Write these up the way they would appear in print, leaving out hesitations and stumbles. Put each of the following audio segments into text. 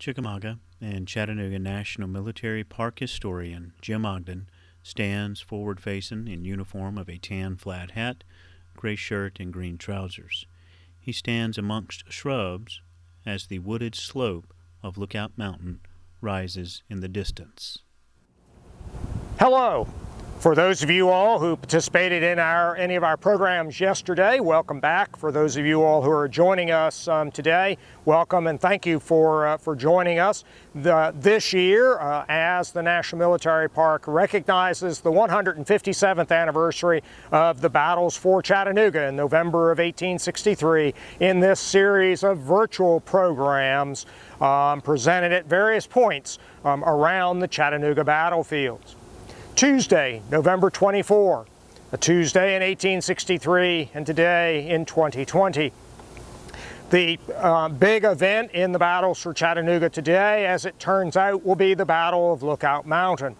Chickamauga and Chattanooga National Military Park historian Jim Ogden stands forward-facing in uniform of a tan flat hat, gray shirt, and green trousers. He stands amongst shrubs as the wooded slope of Lookout Mountain rises in the distance. Hello. For those of you all who participated in any of our programs yesterday, welcome back. For those of you all who are joining us today, welcome and thank you for joining us. This year, as the National Military Park recognizes the 157th anniversary of the battles for Chattanooga in November of 1863, in this series of virtual programs presented at various points around the Chattanooga battlefields. Tuesday, November 24, a Tuesday in 1863 and today in 2020. The big event in the battles for Chattanooga today, as it turns out, will be the Battle of Lookout Mountain.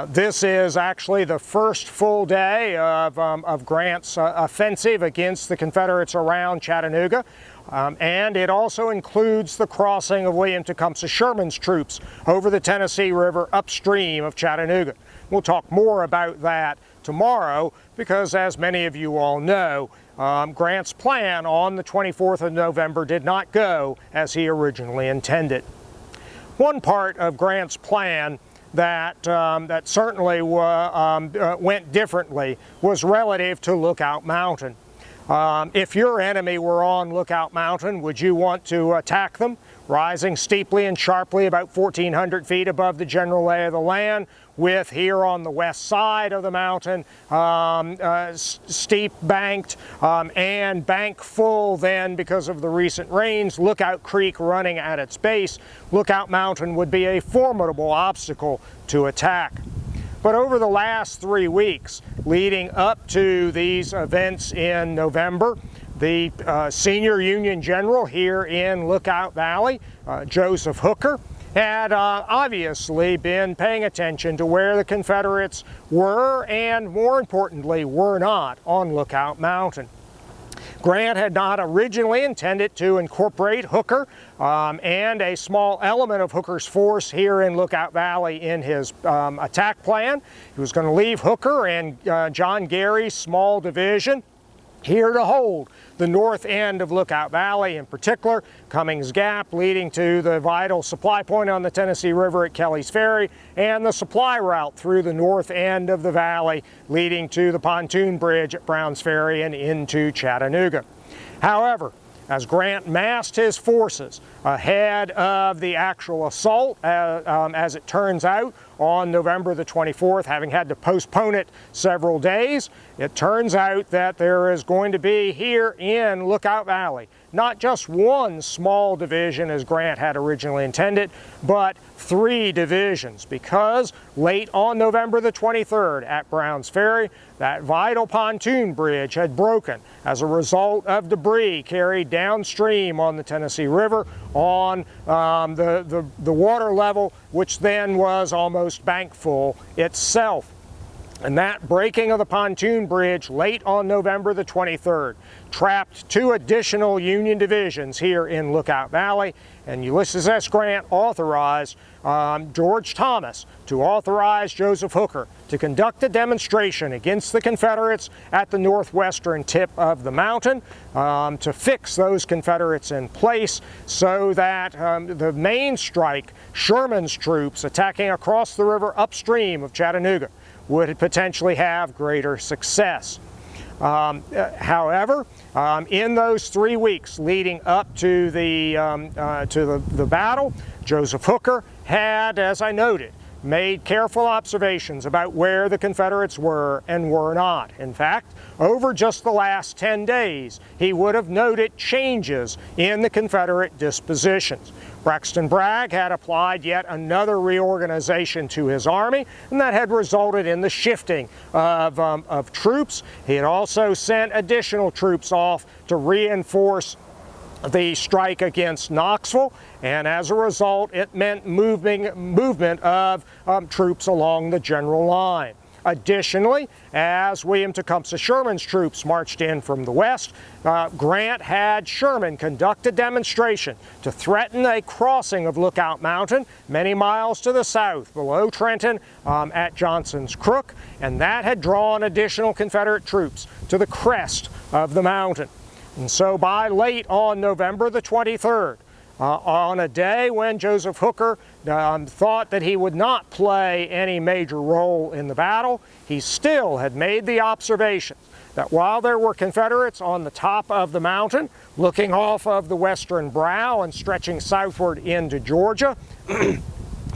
This is actually the first full day of Grant's offensive against the Confederates around Chattanooga. And it also includes the crossing of William Tecumseh Sherman's troops over the Tennessee River upstream of Chattanooga. We'll talk more about that tomorrow because, as many of you all know, Grant's plan on the 24th of November did not go as he originally intended. One part of Grant's plan that certainly went differently was relative to Lookout Mountain. If your enemy were on Lookout Mountain, would you want to attack them, rising steeply and sharply about 1,400 feet above the general lay of the land, with here on the west side of the mountain, steep banked and bank full then because of the recent rains, Lookout Creek running at its base? Lookout Mountain would be a formidable obstacle to attack. But over the last 3 weeks leading up to these events in November, the senior Union general here in Lookout Valley, Joseph Hooker, had obviously been paying attention to where the Confederates were and, more importantly, were not on Lookout Mountain. Grant had not originally intended to incorporate Hooker and a small element of Hooker's force here in Lookout Valley in his attack plan. He was going to leave Hooker and John Gary's small division here to hold the north end of Lookout Valley, in particular Cummings Gap leading to the vital supply point on the Tennessee River at Kelly's Ferry, and the supply route through the north end of the valley leading to the pontoon bridge at Brown's Ferry and into Chattanooga. However, as Grant massed his forces ahead of the actual assault, as it turns out, on November the 24th, having had to postpone it several days, it turns out that there is going to be here in Lookout Valley not just one small division as Grant had originally intended, but 3 divisions, because late on November the 23rd at Brown's Ferry, that vital pontoon bridge had broken as a result of debris carried downstream on the Tennessee River on the water level, which then was almost bank full itself. And that breaking of the pontoon bridge late on November the 23rd trapped 2 additional Union divisions here in Lookout Valley, and Ulysses S. Grant authorized George Thomas to authorize Joseph Hooker to conduct a demonstration against the Confederates at the northwestern tip of the mountain to fix those Confederates in place so that the main strike, Sherman's troops attacking across the river upstream of Chattanooga, would potentially have greater success. However, in those 3 weeks leading up to the battle, Joseph Hooker had, as I noted, made careful observations about where the Confederates were and were not. In fact, over just the last 10 days, he would have noted changes in the Confederate dispositions. Braxton Bragg had applied yet another reorganization to his army, and that had resulted in the shifting of troops. He had also sent additional troops off to reinforce the strike against Knoxville, and as a result it meant movement of troops along the general line. Additionally, as William Tecumseh Sherman's troops marched in from the west, Grant had Sherman conduct a demonstration to threaten a crossing of Lookout Mountain many miles to the south below Trenton at Johnson's Crook, and that had drawn additional Confederate troops to the crest of the mountain. And so by late on November the 23rd, on a day when Joseph Hooker thought that he would not play any major role in the battle, he still had made the observation that while there were Confederates on the top of the mountain, looking off of the western brow and stretching southward into Georgia,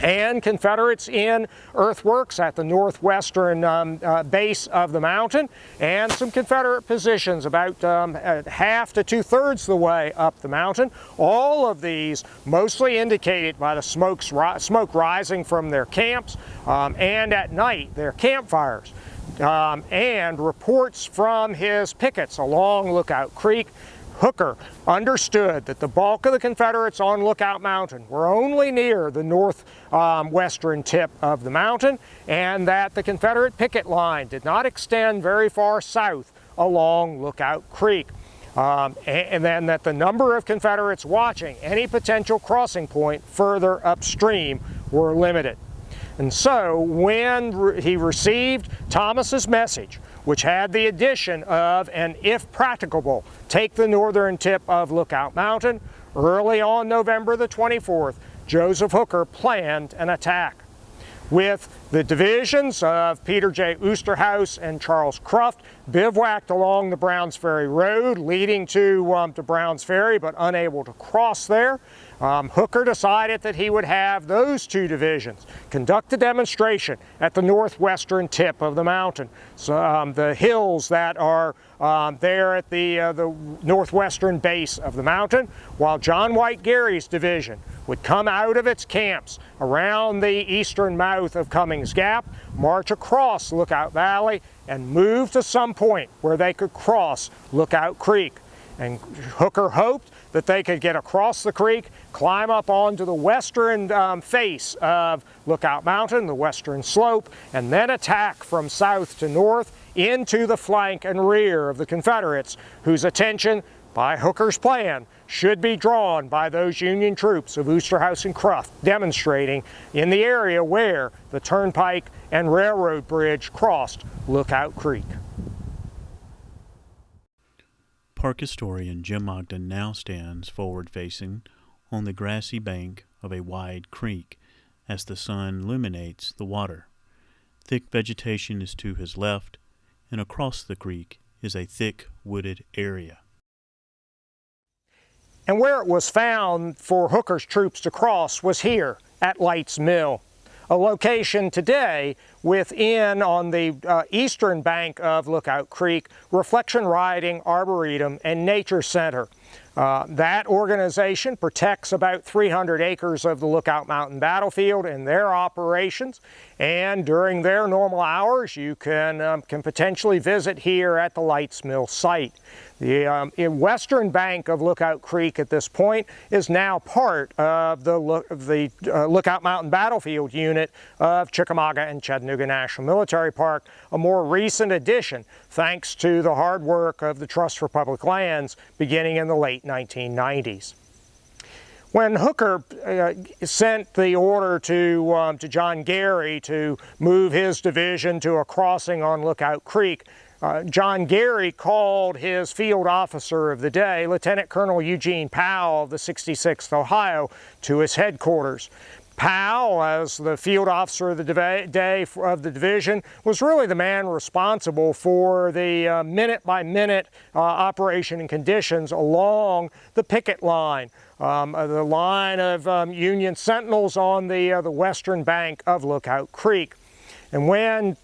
and Confederates in earthworks at the northwestern base of the mountain, and some Confederate positions about half to two-thirds the way up the mountain. All of these mostly indicated by the smoke rising from their camps, and at night their campfires, and reports from his pickets along Lookout Creek. Hooker understood that the bulk of the Confederates on Lookout Mountain were only near the northwestern tip of the mountain, and that the Confederate picket line did not extend very far south along Lookout Creek. And then that the number of Confederates watching any potential crossing point further upstream were limited. And so when he received Thomas's message, which had the addition of an "if practicable, take the northern tip of Lookout Mountain," early on November the 24th, Joseph Hooker planned an attack. With the divisions of Peter J. Oosterhouse and Charles Cruft bivouacked along the Browns Ferry Road, leading to Browns Ferry, but unable to cross there, Hooker decided that he would have those two divisions conduct a demonstration at the northwestern tip of the mountain, so, the hills that are there at the northwestern base of the mountain, while John White Gary's division would come out of its camps around the eastern mouth of Cummings Gap, march across Lookout Valley, and move to some point where they could cross Lookout Creek. And Hooker hoped that they could get across the creek, climb up onto the western face of Lookout Mountain, the western slope, and then attack from south to north into the flank and rear of the Confederates, whose attention, by Hooker's plan, should be drawn by those Union troops of Oosterhouse and Cruft demonstrating in the area where the turnpike and railroad bridge crossed Lookout Creek. Park historian Jim Ogden now stands forward-facing on the grassy bank of a wide creek as the sun illuminates the water. Thick vegetation is to his left, and across the creek is a thick wooded area. And where it was found for Hooker's troops to cross was here at Light's Mill, a location today within, on the eastern bank of Lookout Creek, Reflection Riding Arboretum and Nature Center. That organization protects about 300 acres of the Lookout Mountain battlefield and their operations, and during their normal hours you can potentially visit here at the Lights Mill site. The western bank of Lookout Creek at this point is now part of the Lookout Mountain Battlefield Unit of Chickamauga and Chattanooga National Military Park, a more recent addition thanks to the hard work of the Trust for Public Lands beginning in the late 1990s. When Hooker sent the order to John Gary to move his division to a crossing on Lookout Creek, John Gary called his field officer of the day, Lieutenant Colonel Eugene Powell of the 66th Ohio, to his headquarters. Powell, as the field officer of the day of the division, was really the man responsible for the minute-by-minute operation and conditions along the picket line, the line of Union sentinels on the western bank of Lookout Creek. And when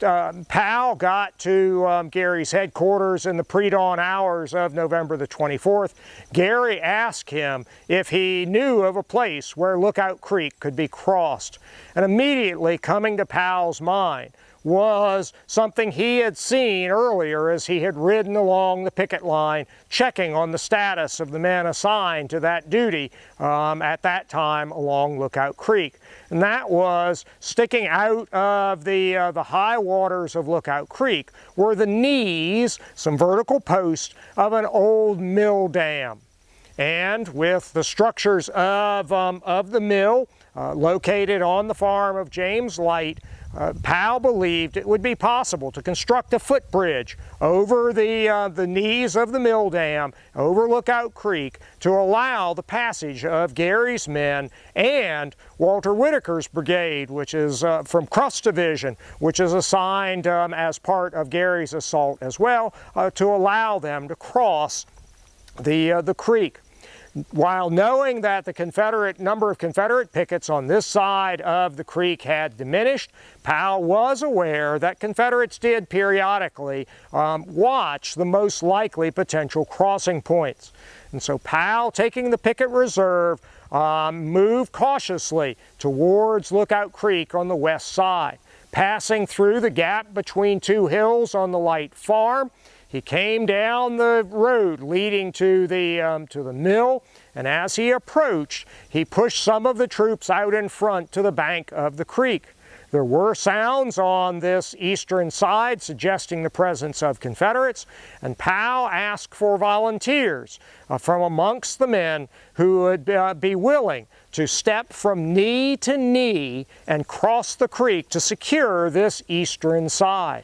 Powell got to Gary's headquarters in the pre-dawn hours of November the 24th, Gary asked him if he knew of a place where Lookout Creek could be crossed. And immediately coming to Powell's mind was something he had seen earlier as he had ridden along the picket line, checking on the status of the men assigned to that duty at that time along Lookout Creek. And that was sticking out of the high waters of Lookout Creek were the knees, some vertical posts of an old mill dam. And with the structures of the mill located on the farm of James Light, Powell believed it would be possible to construct a footbridge over the knees of the mill dam, over Lookout Creek, to allow the passage of Gary's men and Walter Whitaker's brigade, which is from Crust's division, which is assigned as part of Gary's assault as well, to allow them to cross the creek. While knowing that the number of Confederate pickets on this side of the creek had diminished, Powell was aware that Confederates did periodically watch the most likely potential crossing points. And so Powell, taking the picket reserve, moved cautiously towards Lookout Creek on the west side. Passing through the gap between two hills on the Light farm, he came down the road leading to the mill, and as he approached, he pushed some of the troops out in front to the bank of the creek. There were sounds on this eastern side suggesting the presence of Confederates, and Powell asked for volunteers from amongst the men who would be willing to step from knee to knee and cross the creek to secure this eastern side.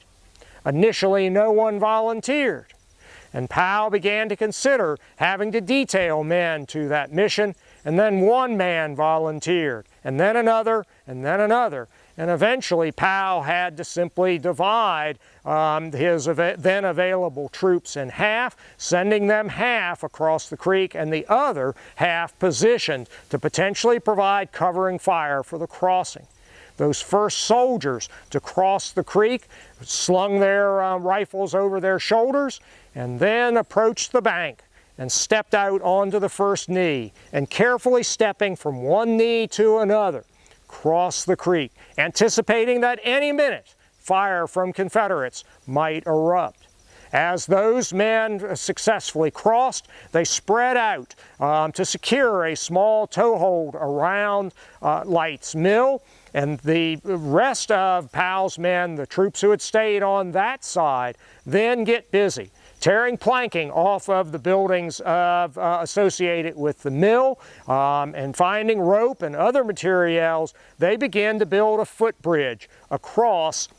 Initially, no one volunteered, and Powell began to consider having to detail men to that mission, and then one man volunteered, and then another, and then another. And eventually Powell had to simply divide his then available troops in half, sending them half across the creek and the other half positioned to potentially provide covering fire for the crossing. Those first soldiers to cross the creek slung their rifles over their shoulders and then approached the bank and stepped out onto the first knee, and carefully stepping from one knee to another, crossed the creek, anticipating that any minute fire from Confederates might erupt. As those men successfully crossed, they spread out to secure a small toehold around Light's mill, and the rest of Powell's men, the troops who had stayed on that side, then get busy tearing planking off of the buildings associated with the mill, and finding rope and other materials. They begin to build a footbridge across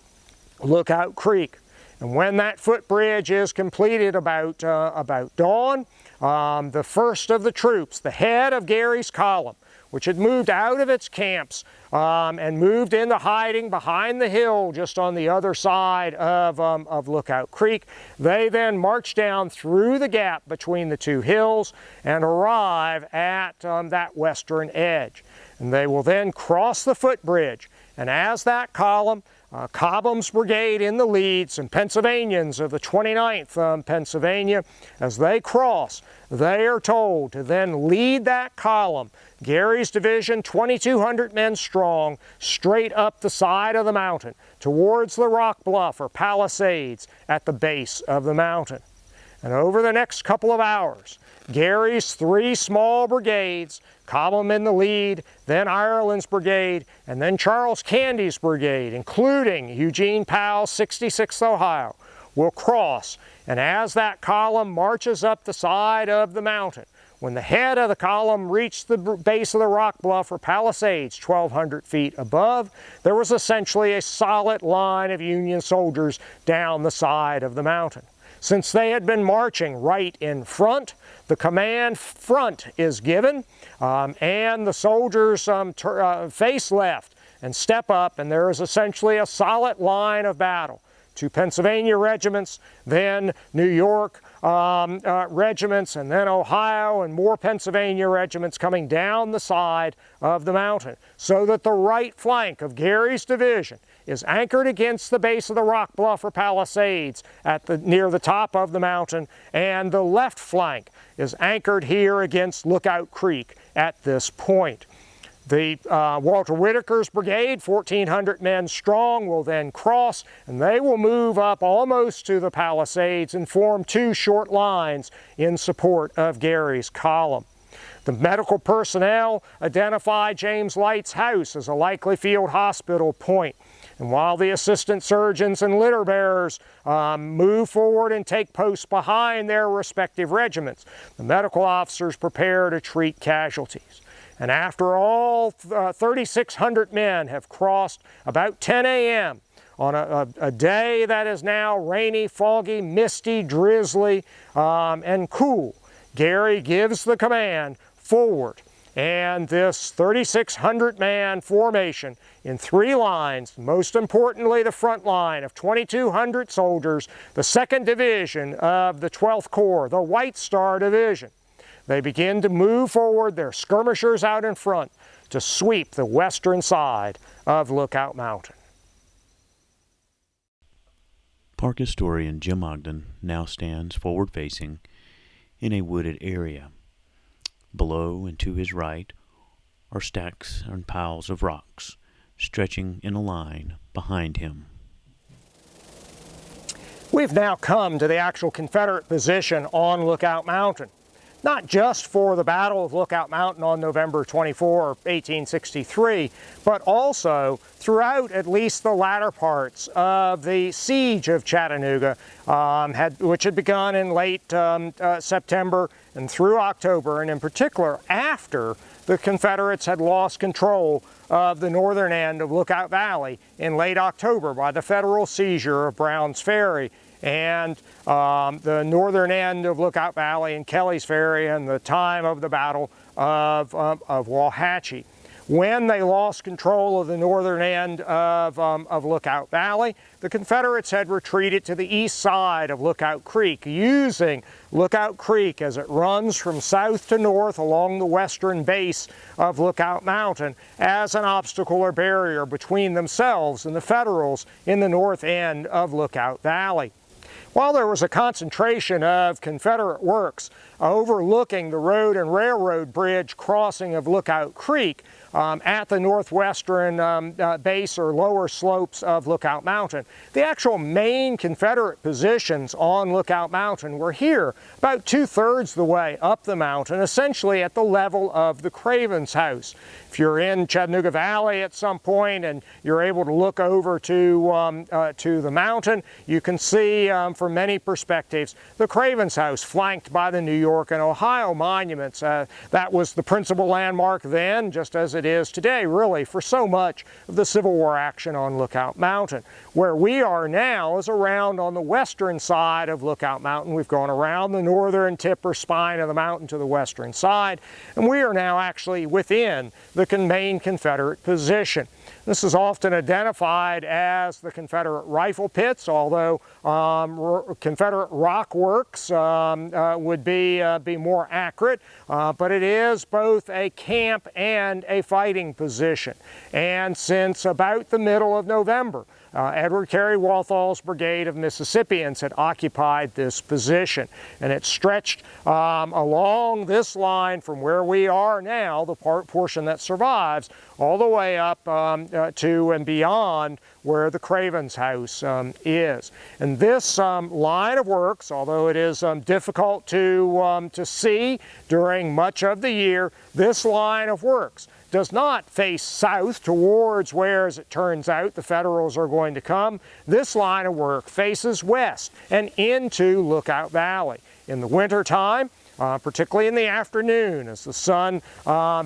Lookout Creek. And when that footbridge is completed about dawn, the first of the troops, the head of Gary's column, which had moved out of its camps and moved into hiding behind the hill just on the other side of Lookout Creek, they then march down through the gap between the two hills and arrive at that western edge. And they will then cross the footbridge, and as that column, Cobham's brigade in the lead, some Pennsylvanians of the 29th Pennsylvania, as they cross, they are told to then lead that column, Gary's division, 2,200 men strong, straight up the side of the mountain towards the rock bluff or palisades at the base of the mountain. And over the next couple of hours, Gary's three small brigades, Cobham in the lead, then Ireland's brigade, and then Charles Candy's brigade, including Eugene Powell's 66th Ohio, will cross. And as that column marches up the side of the mountain, when the head of the column reached the base of the rock bluff or palisades 1,200 feet above, there was essentially a solid line of Union soldiers down the side of the mountain. Since they had been marching right in front, the command front is given, and the soldiers face left and step up, and there is essentially a solid line of battle. Two Pennsylvania regiments, then New York regiments, and then Ohio and more Pennsylvania regiments coming down the side of the mountain, so that the right flank of Gary's division is anchored against the base of the rock bluff or palisades near the top of the mountain, and the left flank is anchored here against Lookout Creek at this point. The Walter Whitaker's brigade, 1,400 men strong, will then cross, and they will move up almost to the palisades and form two short lines in support of Gary's column. The medical personnel identify James Light's house as a likely field hospital point. And while the assistant surgeons and litter bearers move forward and take posts behind their respective regiments, the medical officers prepare to treat casualties. And after all 3,600 men have crossed about 10 a.m. on a day that is now rainy, foggy, misty, drizzly, and cool, Gary gives the command forward. And this 3,600-man formation in three lines, most importantly the front line of 2,200 soldiers, the 2nd Division of the 12th Corps, the White Star Division. They begin to move forward, their skirmishers out in front, to sweep the western side of Lookout Mountain. Park historian Jim Ogden now stands forward-facing in a wooded area. Below and to his right are stacks and piles of rocks stretching in a line behind him. We've now come to the actual Confederate position on Lookout Mountain. Not just for the Battle of Lookout Mountain on November 24, 1863, but also throughout at least the latter parts of the siege of Chattanooga, which had begun in late September and through October, and in particular after the Confederates had lost control of the northern end of Lookout Valley in late October by the Federal seizure of Brown's Ferry and the northern end of Lookout Valley and Kelly's Ferry and the time of the Battle of Walhatchee. When they lost control of the northern end of Lookout Valley, the Confederates had retreated to the east side of Lookout Creek, using Lookout Creek as it runs from south to north along the western base of Lookout Mountain as an obstacle or barrier between themselves and the Federals in the north end of Lookout Valley. While there was a concentration of Confederate works overlooking the road and railroad bridge crossing of Lookout Creek at the northwestern base or lower slopes of Lookout Mountain, the actual main Confederate positions on Lookout Mountain were here, about 2/3 the way up the mountain, essentially at the level of the Craven's house. If you're in Chattanooga Valley at some point and you're able to look over to the mountain, you can see from many perspectives the Craven's house flanked by the New York and Ohio monuments. That was the principal landmark then, just as it is today, really, for so much of the Civil War action on Lookout Mountain. Where we are now is around on the western side of Lookout Mountain. We've gone around the northern tip or spine of the mountain to the western side, and we are now actually within the main Confederate position. This is often identified as the Confederate rifle pits, although Confederate rock works would be more accurate, but it is both a camp and a fighting position. And since about the middle of November, Edward Carey Walthal's brigade of Mississippians had occupied this position, and it stretched along this line from where we are now, the portion that survives, all the way up to and beyond where the Craven's house is. And this line of works, although it is difficult to see during much of the year, this line of works does not face south towards where, as it turns out, the Federals are going to come. This line of work faces west and into Lookout Valley. In the winter time, particularly in the afternoon, as the sun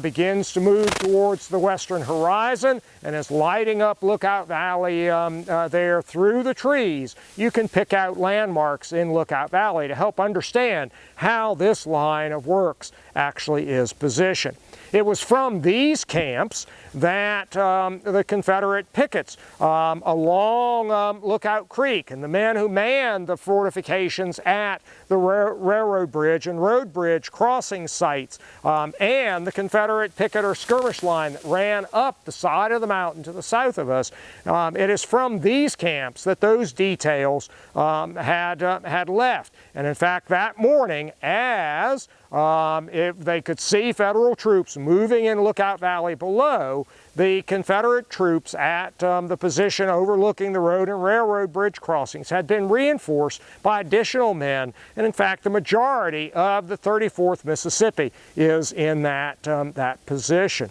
begins to move towards the western horizon and is lighting up Lookout Valley there through the trees, you can pick out landmarks in Lookout Valley to help understand how this line of works actually is positioned. It was from these camps that the Confederate pickets along Lookout Creek and the men who manned the fortifications at the railroad bridge and road bridge crossing sites and the Confederate picket or skirmish line that ran up the side of the mountain to the south of us, it is from these camps that those details had left. And in fact, that morning, as if they could see Federal troops moving in Lookout Valley below, the Confederate troops at the position overlooking the road and railroad bridge crossings had been reinforced by additional men, and in fact the majority of the 34th Mississippi is in that position.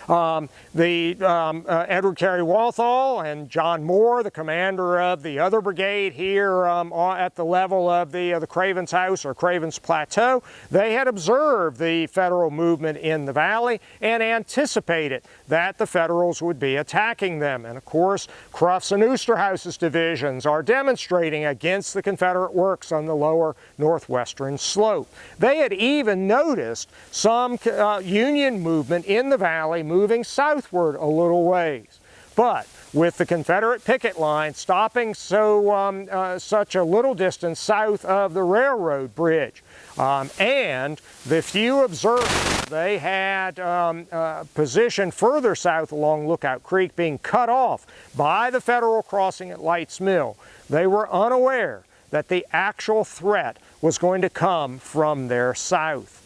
Edward Carey Walthall and John Moore, the commander of the other brigade here at the level of the Craven's House or Craven's Plateau, they had observed the Federal movement in the valley and anticipated that the Federals would be attacking them. And of course, Cruft's and Oosterhouse's divisions are demonstrating against the Confederate works on the lower northwestern slope. They had even noticed some Union movement in the valley moving southward a little ways. But with the Confederate picket line stopping such a little distance south of the railroad bridge, and the few observers they had positioned further south along Lookout Creek being cut off by the Federal crossing at Lights Mill, they were unaware that the actual threat was going to come from their south.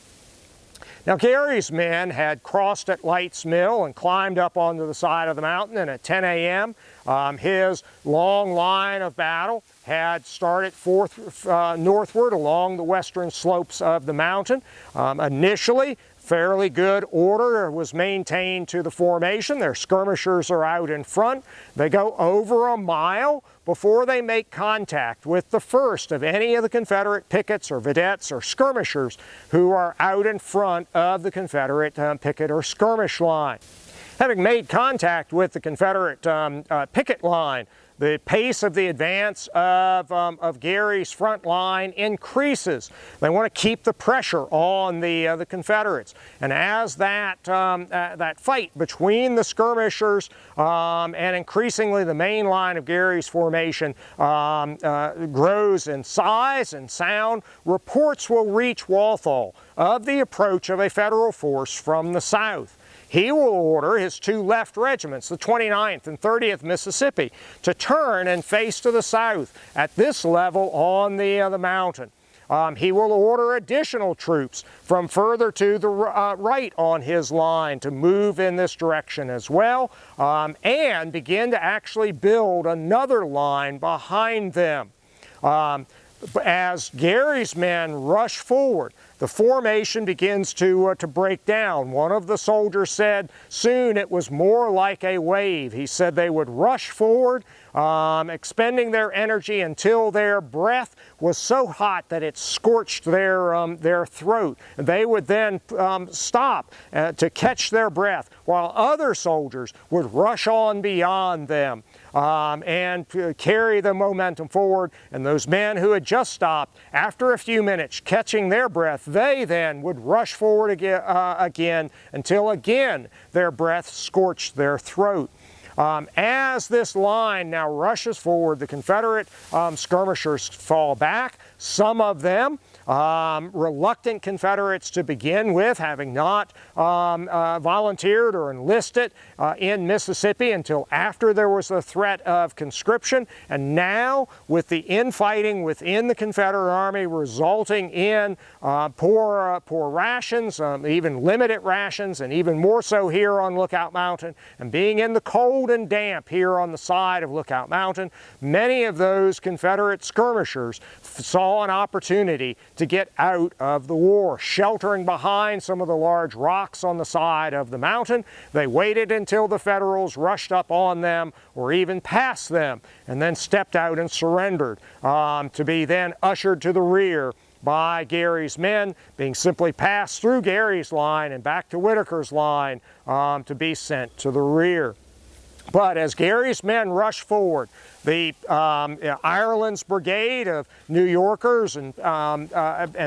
Now, Gary's men had crossed at Lights Mill and climbed up onto the side of the mountain, and at 10 a.m. His long line of battle had started northward along the western slopes of the mountain. Initially, fairly good order was maintained to the formation. Their skirmishers are out in front. They go over a mile before they make contact with the first of any of the Confederate pickets or vedettes or skirmishers who are out in front of the Confederate picket or skirmish line. Having made contact with the Confederate picket line, the pace of the advance of Gary's front line increases. They want to keep the pressure on the Confederates. And as that fight between the skirmishers and increasingly the main line of Gary's formation grows in size and sound, reports will reach Walthall of the approach of a Federal force from the south. He will order his two left regiments, the 29th and 30th Mississippi, to turn and face to the south at this level on the mountain. He will order additional troops from further to the right on his line to move in this direction as well, and begin to actually build another line behind them. As Gary's men rush forward, the formation begins to break down. One of the soldiers said soon it was more like a wave. He said they would rush forward, expending their energy until their breath was so hot that it scorched their throat. They would then stop to catch their breath, while other soldiers would rush on beyond them and carry the momentum forward. And those men who had just stopped, after a few minutes catching their breath, they then would rush forward again until again their breath scorched their throat. As this line now rushes forward, the Confederate skirmishers fall back. Some of them, reluctant Confederates to begin with, having not volunteered or enlisted in Mississippi until after there was the threat of conscription, and now with the infighting within the Confederate Army resulting in poor rations, even limited rations, and even more so here on Lookout Mountain, and being in the cold and damp here on the side of Lookout Mountain, many of those Confederate skirmishers saw an opportunity to get out of the war. Sheltering behind some of the large rocks on the side of the mountain, they waited until the Federals rushed up on them or even past them, and then stepped out and surrendered, to be then ushered to the rear by Gary's men, being simply passed through Gary's line and back to Whitaker's line to be sent to the rear. But as Gary's men rush forward, the Ireland's brigade of New Yorkers and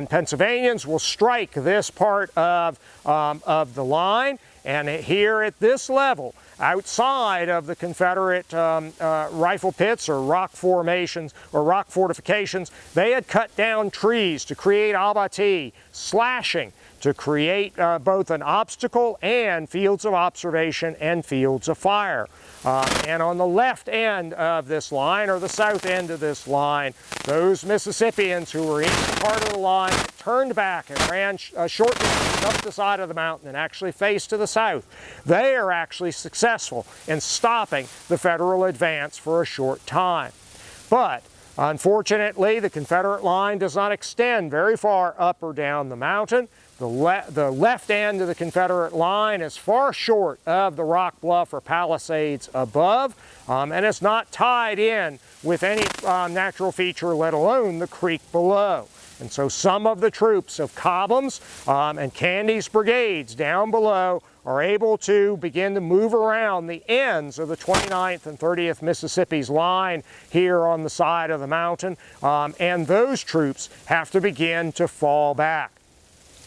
Pennsylvanians will strike this part of the line, and here at this level, outside of the Confederate rifle pits or rock formations or rock fortifications. They had cut down trees to create abattis, slashing, to create both an obstacle and fields of observation and fields of fire. And on the left end of this line, or the south end of this line, those Mississippians who were in part of the line turned back and ran a short distance up the side of the mountain and actually faced to the south. They are actually successful in stopping the Federal advance for a short time. But unfortunately, the Confederate line does not extend very far up or down the mountain. The left end of the Confederate line is far short of the rock bluff or palisades above, and it's not tied in with any natural feature, let alone the creek below. And so some of the troops of Cobham's and Candy's brigades down below are able to begin to move around the ends of the 29th and 30th Mississippi's line here on the side of the mountain, and those troops have to begin to fall back.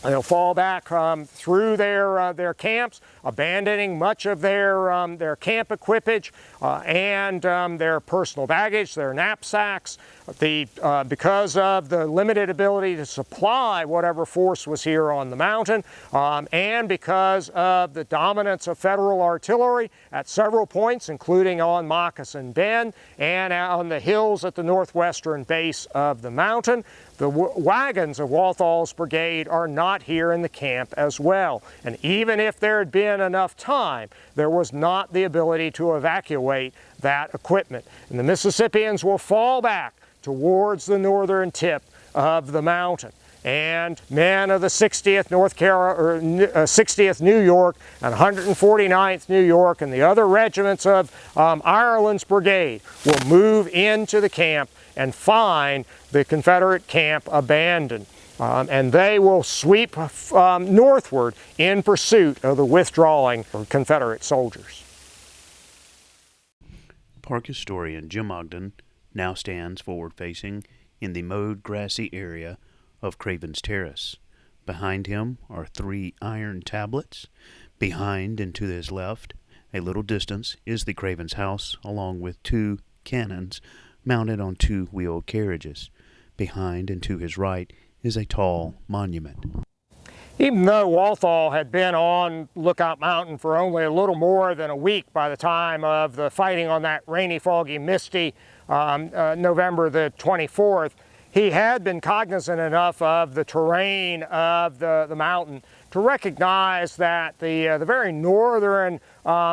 They'll fall back through their camps, abandoning much of their camp equipage and their personal baggage, their knapsacks. Because of the limited ability to supply whatever force was here on the mountain, and because of the dominance of Federal artillery at several points, including on Moccasin Bend and on the hills at the northwestern base of the mountain, the wagons of Walthal's brigade are not here in the camp as well. And even if there had been enough time, there was not the ability to evacuate that equipment. And the Mississippians will fall back towards the northern tip of the mountain. And men of the 60th 60th New York and 149th New York and the other regiments of Ireland's brigade will move into the camp and find the Confederate camp abandoned. And they will sweep northward in pursuit of the withdrawing Confederate soldiers. Park historian Jim Ogden now stands forward-facing in the mowed grassy area of Craven's Terrace. Behind him are 3 iron tablets. Behind and to his left, a little distance, is the Craven's house, along with 2 cannons mounted on 2-wheel carriages. Behind and to his right is a tall monument. Even though Walthall had been on Lookout Mountain for only a little more than a week by the time of the fighting on that rainy, foggy, misty November the 24th, he had been cognizant enough of the terrain of the mountain to recognize that the very northern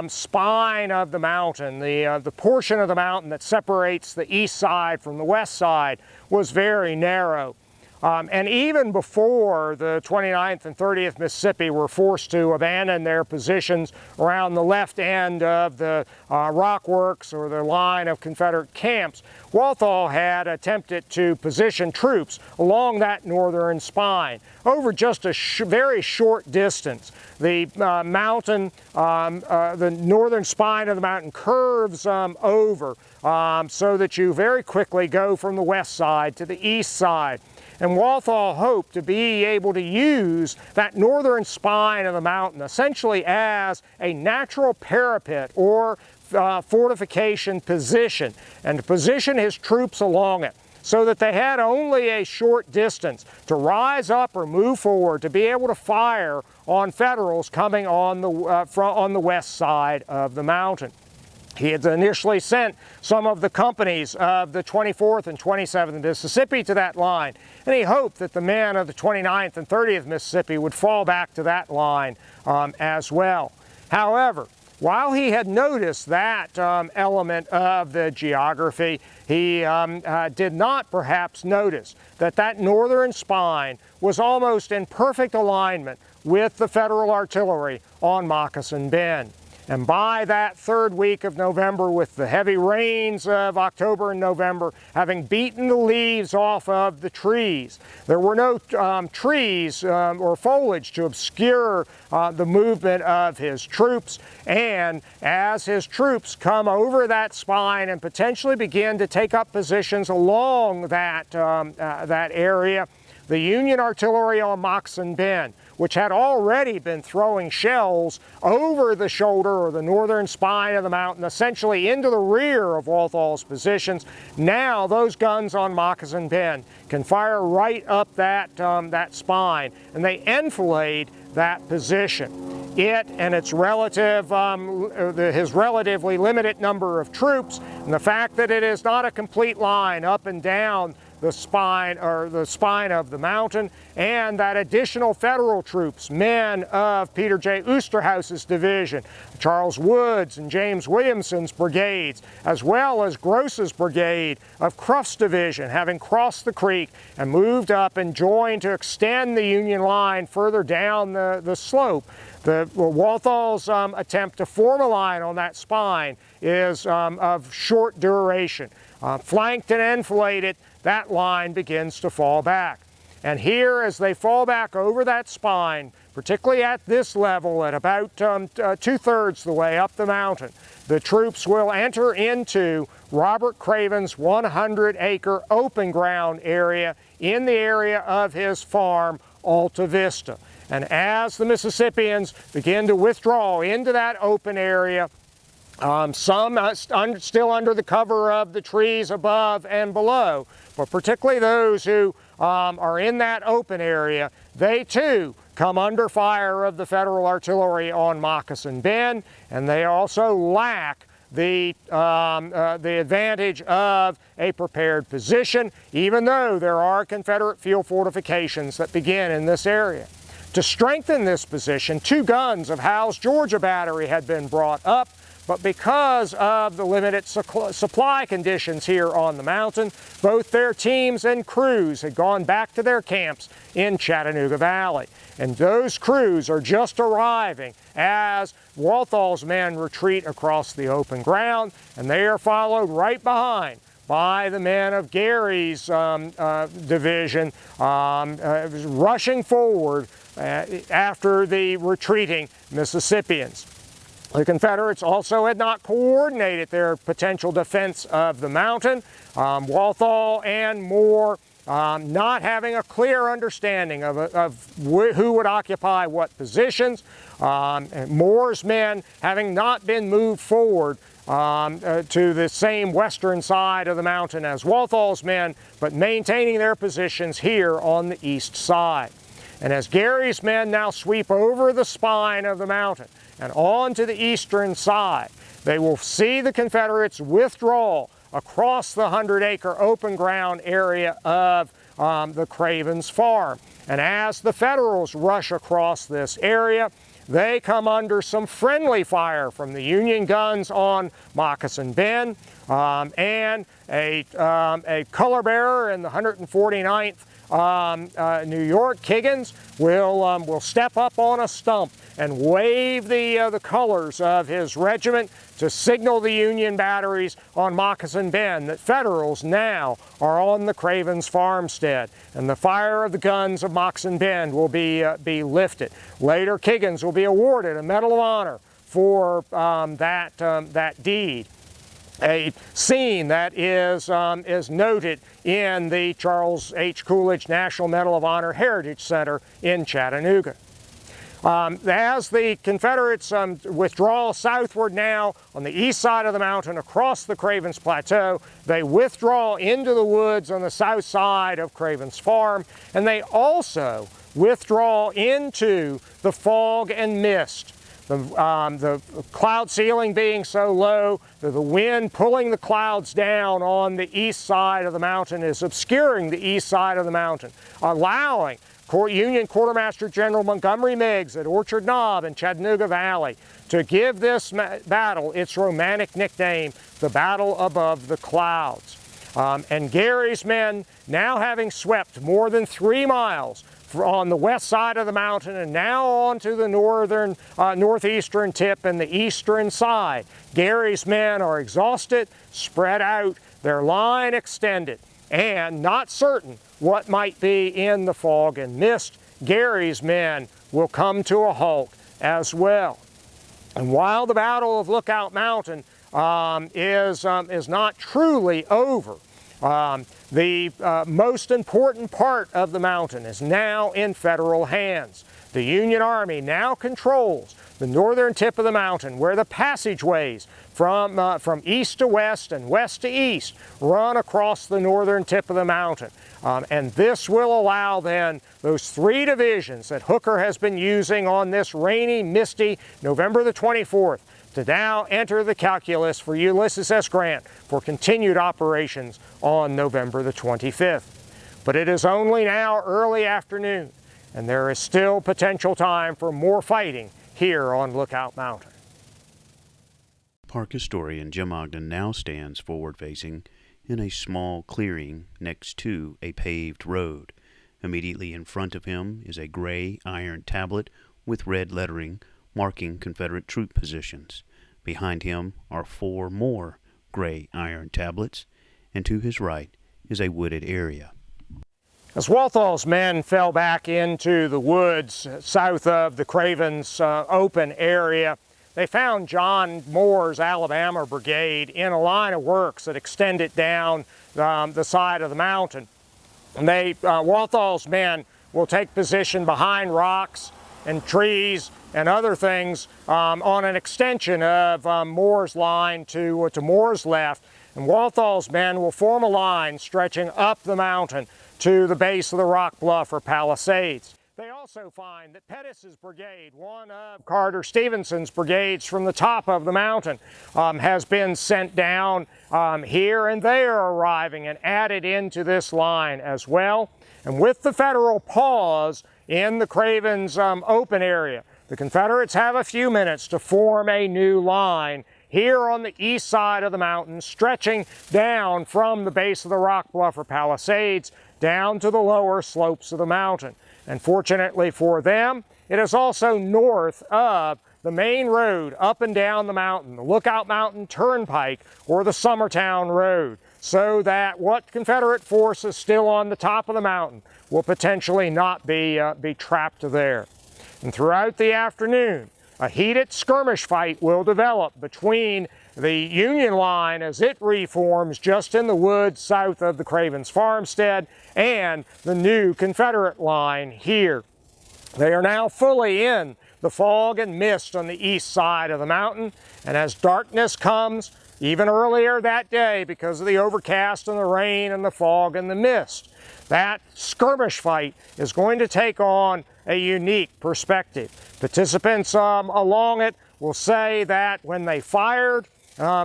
spine of the mountain, the portion of the mountain that separates the east side from the west side, was very narrow. And even before the 29th and 30th Mississippi were forced to abandon their positions around the left end of the rock works or the line of Confederate camps, Walthall had attempted to position troops along that northern spine over just a very short distance. The mountain, the northern spine of the mountain curves over so that you very quickly go from the west side to the east side. And Walthall hoped to be able to use that northern spine of the mountain essentially as a natural parapet or fortification position, and to position his troops along it so that they had only a short distance to rise up or move forward to be able to fire on Federals coming on the west side of the mountain. He had initially sent some of the companies of the 24th and 27th Mississippi to that line, and he hoped that the men of the 29th and 30th Mississippi would fall back to that line as well. However, while he had noticed that element of the geography, he did not perhaps notice that that northern spine was almost in perfect alignment with the Federal artillery on Moccasin Bend. And by that third week of November, with the heavy rains of October and November having beaten the leaves off of the trees, there were no trees or foliage to obscure the movement of his troops. And as his troops come over that spine and potentially begin to take up positions along that area, the Union artillery on Moccasin Bend, which had already been throwing shells over the shoulder or the northern spine of the mountain, essentially into the rear of Walthal's positions. Now those guns on Moccasin Bend can fire right up that spine, and they enfilade that position. It and its his relatively limited number of troops, and the fact that it is not a complete line up and down the spine of the mountain, and that additional Federal troops, men of Peter J. Oosterhouse's division, Charles Wood's and James Williamson's brigades, as well as Gross's brigade of Cruft's division, having crossed the creek and moved up and joined to extend the Union line further down the slope. Walthal's attempt to form a line on that spine is of short duration. Flanked and enfiladed, that line begins to fall back. And here, as they fall back over that spine, particularly at this level, at about 2/3 the way up the mountain, the troops will enter into Robert Craven's 100-acre open ground area in the area of his farm, Alta Vista. And as the Mississippians begin to withdraw into that open area, some still under the cover of the trees above and below, but particularly those who are in that open area, they too come under fire of the Federal artillery on Moccasin Bend, and they also lack the advantage of a prepared position, even though there are Confederate field fortifications that begin in this area. To strengthen this position, 2 guns of Howe's Georgia battery had been brought up, but because of the limited supply conditions here on the mountain, both their teams and crews had gone back to their camps in Chattanooga Valley. And those crews are just arriving as Walthal's men retreat across the open ground, and they are followed right behind by the men of Gary's division rushing forward after the retreating Mississippians. The Confederates also had not coordinated their potential defense of the mountain. Walthall and Moore not having a clear understanding of who would occupy what positions. Moore's men having not been moved forward to the same western side of the mountain as Walthal's men, but maintaining their positions here on the east side. And as Gary's men now sweep over the spine of the mountain and on to the eastern side, they will see the Confederates withdraw across the 100-acre open ground area of the Craven's farm. And as the Federals rush across this area, they come under some friendly fire from the Union guns on Moccasin Bend, and a color bearer in the 149th New York, Kiggins, will step up on a stump and wave the colors of his regiment to signal the Union batteries on Moccasin Bend that Federals now are on the Craven's farmstead, and the fire of the guns of Moccasin Bend will be lifted. Later, Kiggins will be awarded a Medal of Honor for that deed. A scene that is noted in the Charles H. Coolidge National Medal of Honor Heritage Center in Chattanooga. As the Confederates withdraw southward now on the east side of the mountain across the Craven's Plateau, they withdraw into the woods on the south side of Craven's farm, and they also withdraw into the fog and mist. The cloud ceiling being so low that the wind pulling the clouds down on the east side of the mountain is obscuring the east side of the mountain, allowing Union Quartermaster General Montgomery Meigs at Orchard Knob in Chattanooga Valley to give this battle its romantic nickname, the Battle Above the Clouds. And Gary's men, now having swept more than 3 miles on the west side of the mountain and now on to the northeastern tip and the eastern side, Gary's men are exhausted, spread out, their line extended, and not certain what might be in the fog and mist. Gary's men will come to a halt as well. And while the Battle of Lookout Mountain is not truly over, The most important part of the mountain is now in Federal hands. The Union Army now controls the northern tip of the mountain, where the passageways from east to west and west to east run across the northern tip of the mountain. And this will allow then those 3 divisions that Hooker has been using on this rainy, misty November the 24th to now enter the calculus for Ulysses S. Grant for continued operations on November the 25th. But it is only now early afternoon, and there is still potential time for more fighting here on Lookout Mountain. Park historian Jim Ogden now stands forward-facing in a small clearing next to a paved road. Immediately in front of him is a gray iron tablet with red lettering marking Confederate troop positions. Behind him are 4 more gray iron tablets, and to his right is a wooded area. As Walthal's men fell back into the woods south of the Craven's open area, they found John Moore's Alabama Brigade in a line of works that extended down the side of the mountain. And Walthal's men will take position behind rocks and trees and other things on an extension of Moore's line to Moore's left. And Walthal's men will form a line stretching up the mountain to the base of the rock bluff or palisades. They also find that Pettis's brigade, one of Carter Stevenson's brigades from the top of the mountain, has been sent down here, and they are arriving and added into this line as well. And with the Federal pause in the Craven's open area, the Confederates have a few minutes to form a new line here on the east side of the mountain, stretching down from the base of the rock bluff or palisades down to the lower slopes of the mountain. And fortunately for them, it is also north of the main road up and down the mountain, the Lookout Mountain Turnpike or the Summertown Road, so that what Confederate force is still on the top of the mountain will potentially not be trapped there. And throughout the afternoon, a heated skirmish fight will develop between the Union line as it reforms just in the woods south of the Craven's farmstead and the new Confederate line here. They are now fully in the fog and mist on the east side of the mountain, and as darkness comes, even earlier that day because of the overcast and the rain and the fog and the mist, that skirmish fight is going to take on a unique perspective. Participants along it will say that when they fired,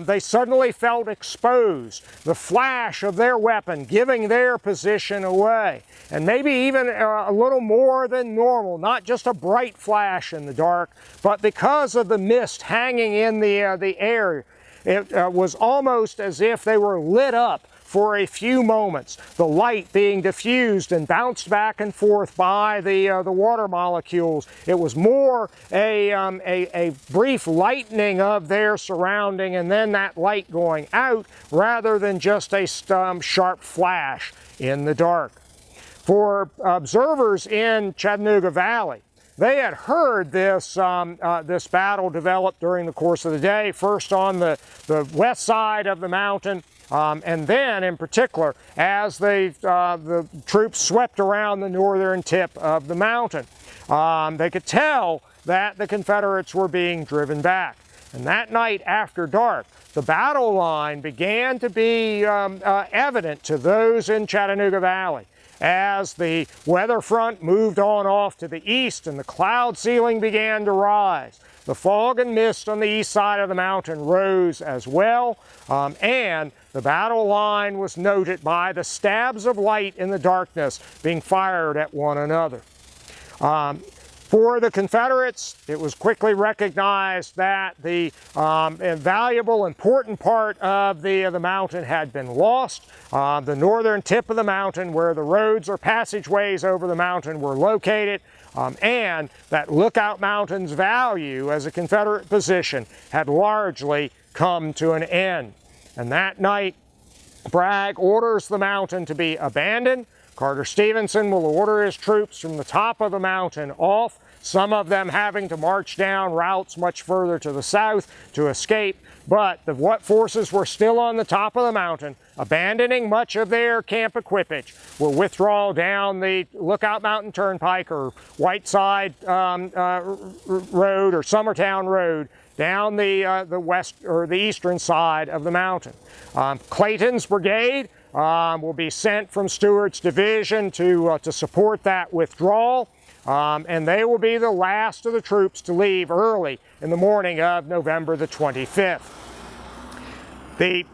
they suddenly felt exposed, the flash of their weapon giving their position away, and maybe even a little more than normal, not just a bright flash in the dark, but because of the mist hanging in the air, it was almost as if they were lit up for a few moments, the light being diffused and bounced back and forth by the water molecules. It was more a brief lightening of their surrounding and then that light going out rather than just a sharp flash in the dark. For observers in Chattanooga Valley, they had heard this battle develop during the course of the day, first on the west side of the mountain, and then, in particular, as the troops swept around the northern tip of the mountain. They could tell that the Confederates were being driven back. And that night after dark, the battle line began to be evident to those in Chattanooga Valley as the weather front moved on off to the east and the cloud ceiling began to rise. The fog and mist on the east side of the mountain rose as well, and the battle line was noted by the stabs of light in the darkness being fired at one another. For the Confederates, it was quickly recognized that the valuable, important part of the mountain had been lost. The northern tip of the mountain, where the roads or passageways over the mountain were located, and that Lookout Mountain's value as a Confederate position had largely come to an end. And that night, Bragg orders the mountain to be abandoned, Carter Stevenson will order his troops from the top of the mountain off, some of them having to march down routes much further to the south to escape, but what forces were still on the top of the mountain, abandoning much of their camp equipage, will withdraw down the Lookout Mountain Turnpike or Whiteside Road or Summertown Road down the west or the eastern side of the mountain. Clayton's brigade will be sent from Stewart's division to support that withdrawal, and they will be the last of the troops to leave early in the morning of November the 25th. The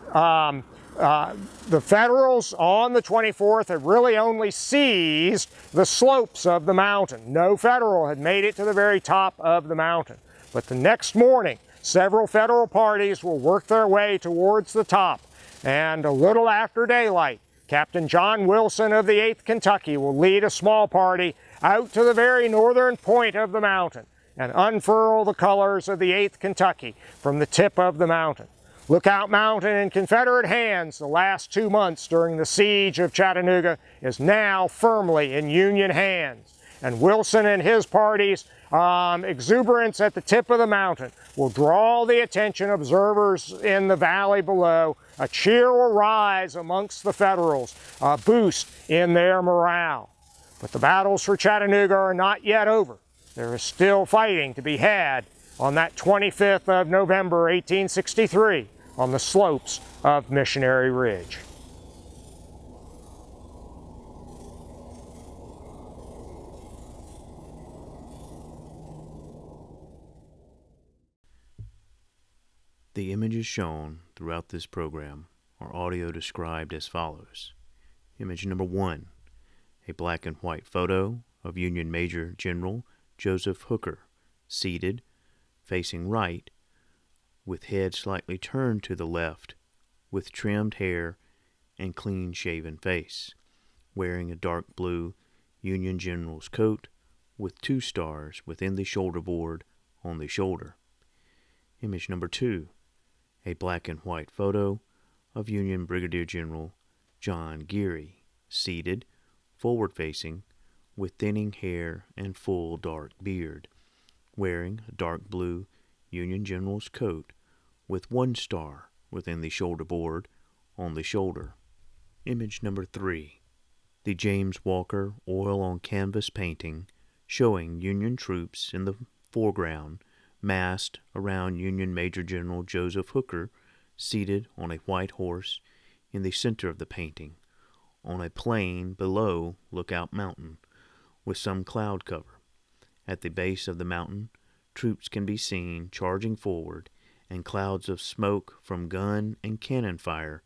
Federals on the 24th had really only seized the slopes of the mountain. No Federal had made it to the very top of the mountain. But the next morning, several Federal parties will work their way towards the top, and a little after daylight, Captain John Wilson of the 8th Kentucky will lead a small party out to the very northern point of the mountain and unfurl the colors of the 8th Kentucky from the tip of the mountain. Lookout Mountain in Confederate hands the last 2 months during the siege of Chattanooga is now firmly in Union hands, and Wilson and his party's exuberance at the tip of the mountain will draw the attention of observers in the valley below. A cheer will rise amongst the Federals, a boost in their morale. But the battles for Chattanooga are not yet over. There is still fighting to be had on that 25th of November, 1863, on the slopes of Missionary Ridge. The images shown throughout this program are audio described as follows. Image number 1, a black and white photo of Union Major General Joseph Hooker, seated, facing right, with head slightly turned to the left, with trimmed hair and clean-shaven face, wearing a dark blue Union General's coat with 2 stars within the shoulder board on the shoulder. Image number 2, a black and white photo of Union Brigadier General John Geary, seated, forward-facing, with thinning hair and full dark beard, wearing a dark blue Union General's coat with 1 star within the shoulder board on the shoulder. Image number 3, the James Walker oil-on-canvas painting showing Union troops in the foreground massed around Union Major General Joseph Hooker, seated on a white horse in the center of the painting, on a plain below Lookout Mountain, with some cloud cover. At the base of the mountain, troops can be seen charging forward, and clouds of smoke from gun and cannon fire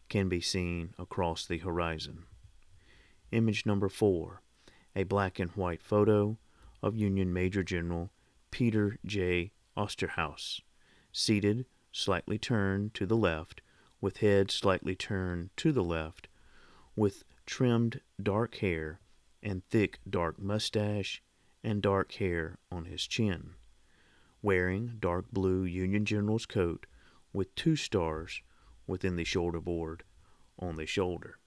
can be seen across the horizon. Image number 4, a black and white photo of Union Major General Peter J. Osterhaus, seated, slightly turned to the left, with head slightly turned to the left, with trimmed dark hair and thick dark mustache and dark hair on his chin, wearing dark blue Union General's coat with 2 stars within the shoulder board on the shoulder.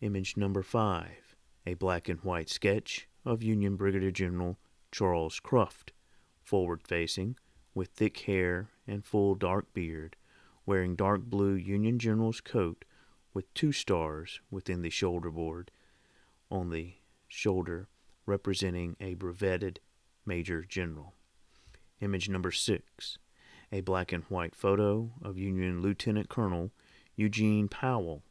Image number 5, a black and white sketch of Union Brigadier General Charles Cruft, forward-facing, with thick hair and full dark beard, wearing dark blue Union General's coat with 2 stars within the shoulder board on the shoulder, representing a brevetted Major General. Image number 6, a black and white photo of Union Lieutenant Colonel Eugene Powell,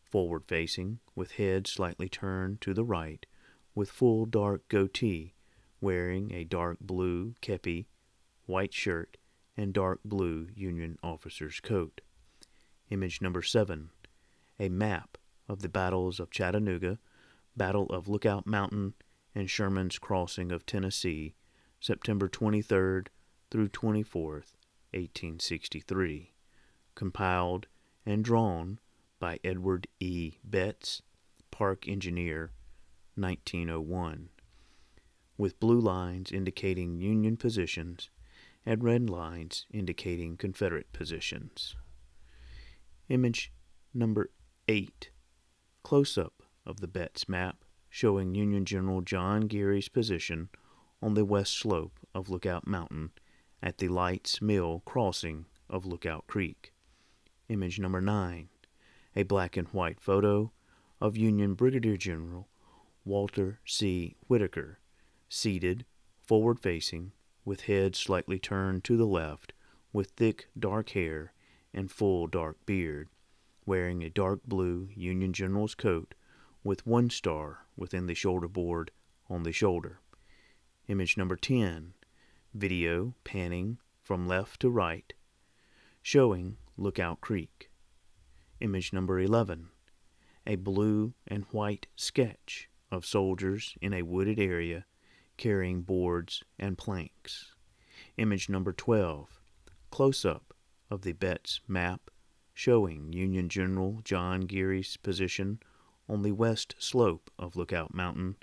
forward-facing, with head slightly turned to the right, with full dark goatee, wearing a dark blue kepi, white shirt, and dark blue Union officer's coat. Image number 7, a map of the battles of Chattanooga, Battle of Lookout Mountain, and Sherman's Crossing of Tennessee, September 23rd through 24th, 1863, compiled and drawn by Edward E. Betts, Park Engineer, 1901. With blue lines indicating Union positions and red lines indicating Confederate positions. Image number 8, close-up of the Betts map showing Union General John Geary's position on the west slope of Lookout Mountain at the Lights Mill crossing of Lookout Creek. Image number 9, a black and white photo of Union Brigadier General Walter C. Whitaker, seated, forward-facing, with head slightly turned to the left, with thick dark hair and full dark beard, wearing a dark blue Union General's coat with one star within the shoulder board on the shoulder. Image number 10, video panning from left to right, showing Lookout Creek. Image number 11, a blue and white sketch of soldiers in a wooded area carrying boards and planks. Image number 12, close-up of the Betts map showing Union General John Geary's position on the west slope of Lookout Mountain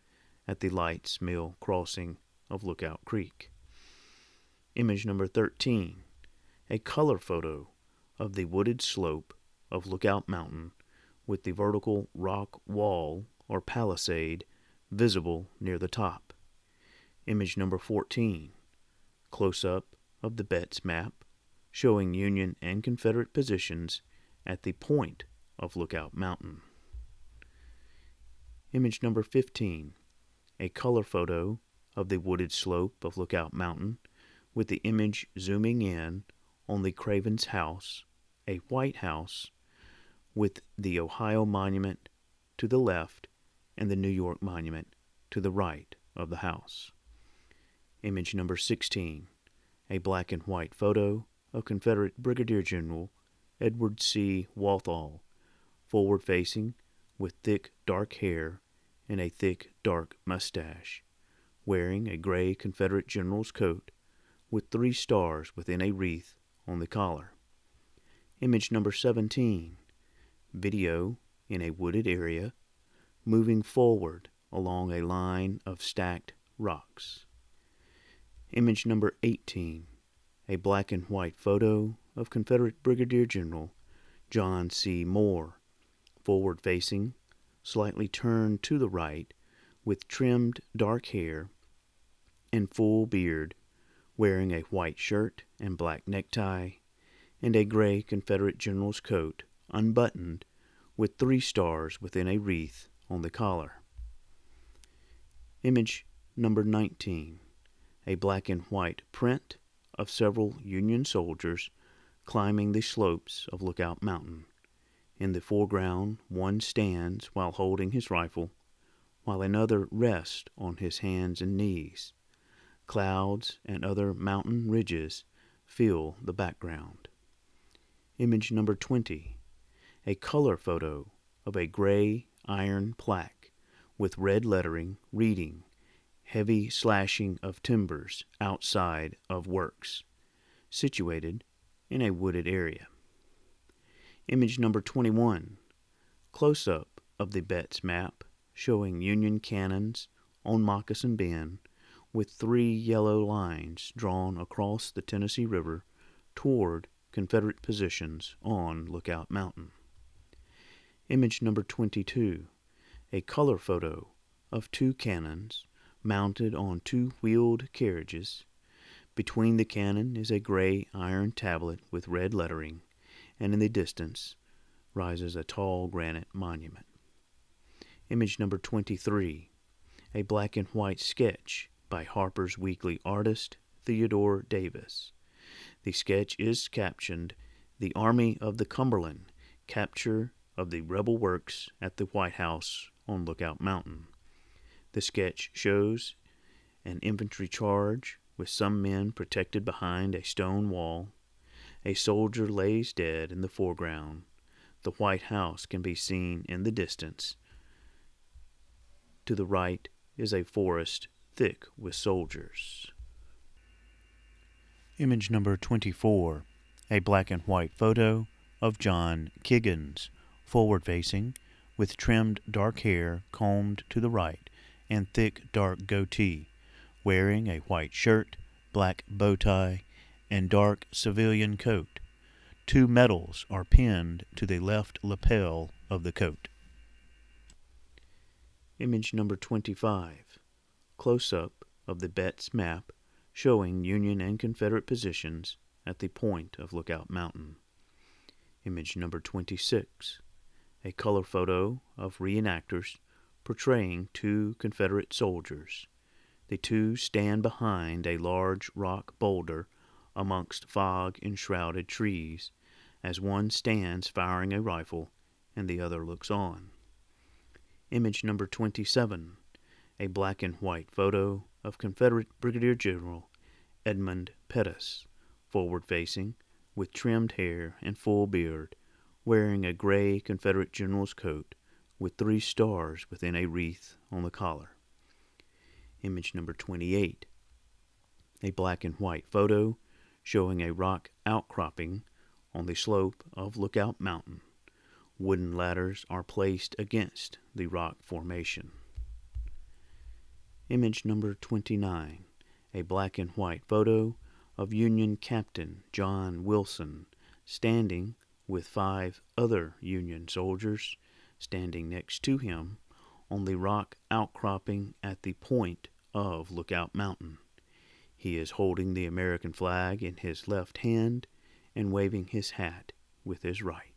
at the Lights Mill crossing of Lookout Creek. Image number 13, a color photo of the wooded slope of Lookout Mountain with the vertical rock wall or palisade visible near the top. Image number 14, close-up of the Betts map showing Union and Confederate positions at the point of Lookout Mountain. Image number 15, a color photo of the wooded slope of Lookout Mountain with the image zooming in on the Craven's house, a white house with the Ohio Monument to the left and the New York Monument to the right of the house. Image number 16, a black and white photo of Confederate Brigadier General Edward C. Walthall, forward-facing, with thick dark hair and a thick dark mustache, wearing a gray Confederate general's coat with 3 stars within a wreath on the collar. Image number 17, video in a wooded area, moving forward along a line of stacked rocks. Image number 18, a black and white photo of Confederate Brigadier General John C. Moore, forward-facing, slightly turned to the right, with trimmed dark hair and full beard, wearing a white shirt and black necktie, and a gray Confederate general's coat, unbuttoned, with 3 stars within a wreath on the collar. Image number 19, a black and white print of several Union soldiers climbing the slopes of Lookout Mountain. In the foreground, one stands while holding his rifle, while another rests on his hands and knees. Clouds and other mountain ridges fill the background. Image number 20, a color photo of a gray iron plaque with red lettering reading "Heavy slashing of timbers outside of works," situated in a wooded area. Image number 21, close-up of the Betts map showing Union cannons on Moccasin Bend with 3 yellow lines drawn across the Tennessee River toward Confederate positions on Lookout Mountain. Image number 22, a color photo of 2 cannons mounted on 2 wheeled carriages. Between the cannon is a gray iron tablet with red lettering, and in the distance rises a tall granite monument. Image number 23, a black and white sketch by Harper's Weekly artist Theodore Davis. The sketch is captioned, "The Army of the Cumberland, Capture of the Rebel Works at the White House on Lookout Mountain." The sketch shows an infantry charge with some men protected behind a stone wall. A soldier lays dead in the foreground. The White House can be seen in the distance. To the right is a forest thick with soldiers. Image number 24, a black and white photo of John Kiggins, forward-facing, with trimmed dark hair combed to the right and thick dark goatee, wearing a white shirt, black bow tie, and dark civilian coat. 2 medals are pinned to the left lapel of the coat. Image number 25. Close-up of the Betts map showing Union and Confederate positions at the point of Lookout Mountain. Image number 26. A color photo of reenactors portraying two Confederate soldiers. The two stand behind a large rock boulder amongst fog-enshrouded trees, as one stands firing a rifle and the other looks on. Image number 27. A black and white photo of Confederate Brigadier General Edmund Pettus, forward-facing, with trimmed hair and full beard, wearing a gray Confederate general's coat with 3 stars within a wreath on the collar. Image number 28. A black and white photo showing a rock outcropping on the slope of Lookout Mountain. Wooden ladders are placed against the rock formation. Image number 29. A black and white photo of Union Captain John Wilson standing with 5 other Union soldiers standing next to him on the rock outcropping at the point of Lookout Mountain. He is holding the American flag in his left hand and waving his hat with his right.